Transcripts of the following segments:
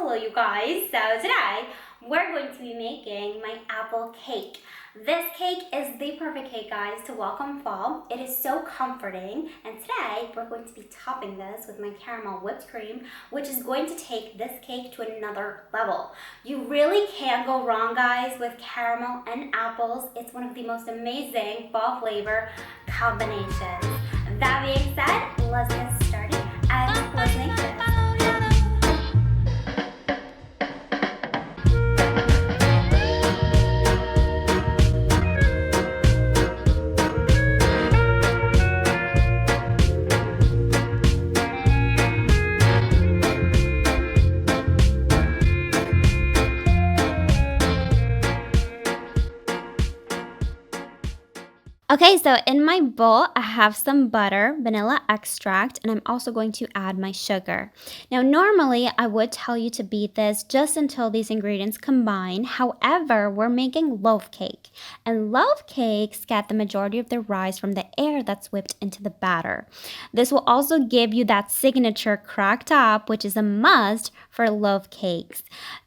Hello you guys, so today we're going to be making my apple cake. This cake is the perfect cake, guys, to welcome fall. It is so comforting, and today we're going to be topping this with my caramel whipped cream, which is going to take this cake to another level. You really can't go wrong, guys, with caramel and apples. It's one of the most amazing fall flavor combinations. That being said, let's get started and let's make this. Okay, so in my bowl, I have some butter, vanilla extract, and I'm also going to add my sugar. Now, normally, I would tell you to beat this just until these ingredients combine. However, we're making loaf cake, and loaf cakes get the majority of their rise from the air that's whipped into the batter. This will also give you that signature cracked top, which is a must for loaf cakes.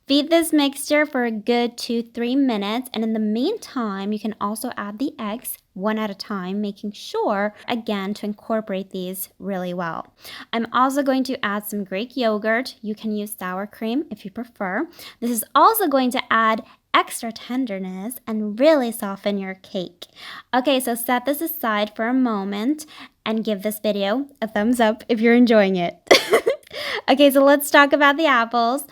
Feed this mixture for a good 2-3 minutes, and in the meantime, you can also add the eggs one at a time, making sure, again, to incorporate these really well. I'm also going to add some Greek yogurt. You can use sour cream if you prefer. This is also going to add extra tenderness and really soften your cake. Okay, so set this aside for a moment and give this video a thumbs up if you're enjoying it. Okay, so let's talk about the apples.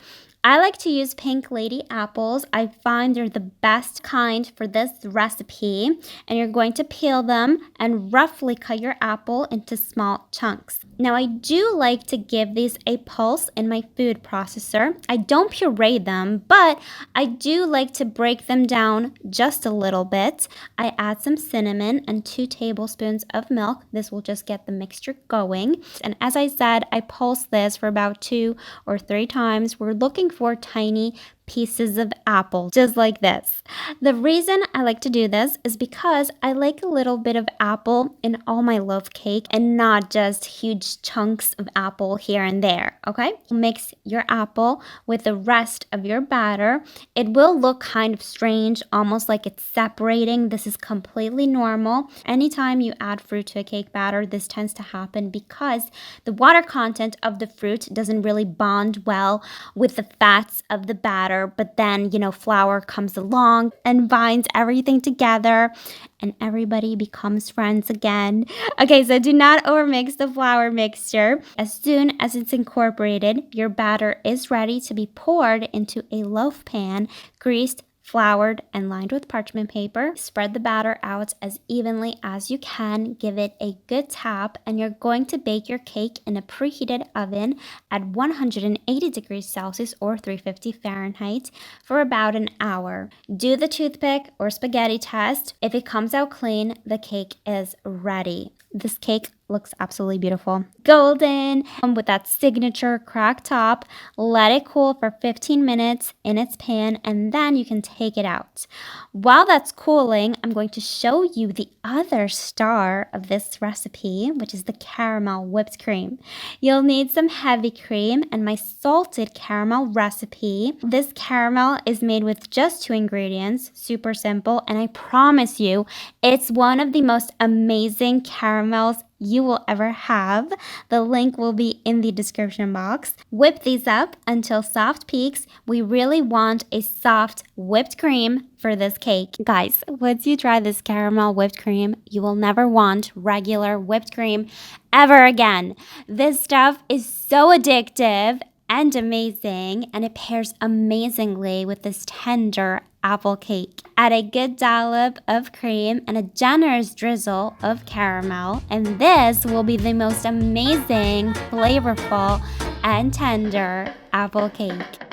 I like to use Pink Lady apples. I find they're the best kind for this recipe. And you're going to peel them and roughly cut your apple into small chunks. Now, I do like to give these a pulse in my food processor. I don't puree them, but I do like to break them down just a little bit. I add some cinnamon and 2 tablespoons of milk. This will just get the mixture going. And as I said, I pulse this for about 2 or 3 times. We're looking for tiny pieces of apple, just like this. The reason I like to do this is because I like a little bit of apple in all my loaf cake and not just huge chunks of apple here and there, okay? Mix your apple with the rest of your batter. It will look kind of strange, almost like it's separating. This is completely normal. Anytime you add fruit to a cake batter, this tends to happen because the water content of the fruit doesn't really bond well with the fats of the batter. But then, flour comes along and binds everything together and everybody becomes friends again. Okay, so do not overmix the flour mixture. As soon as it's incorporated, your batter is ready to be poured into a loaf pan, greased, floured, and lined with parchment paper. Spread the batter out as evenly as you can. Give it a good tap, and you're going to bake your cake in a preheated oven at 180 degrees Celsius or 350 Fahrenheit for about an hour. Do the toothpick or spaghetti test. If it comes out clean, the cake is ready. This cake looks absolutely beautiful. Golden, with that signature cracked top. Let it cool for 15 minutes in its pan, and then you can take it out. While that's cooling, I'm going to show you the other star of this recipe, which is the caramel whipped cream. You'll need some heavy cream and my salted caramel recipe. This caramel is made with just 2 ingredients, super simple, and I promise you, it's one of the most amazing caramels you will ever have. The link will be in the description box. Whip these up until soft peaks. We really want a soft whipped cream for this cake. Guys, once you try this caramel whipped cream, you will never want regular whipped cream ever again. This stuff is so addictive and amazing, and it pairs amazingly with this tender apple cake. Add a good dollop of cream and a generous drizzle of caramel, and this will be the most amazing, flavorful, and tender apple cake.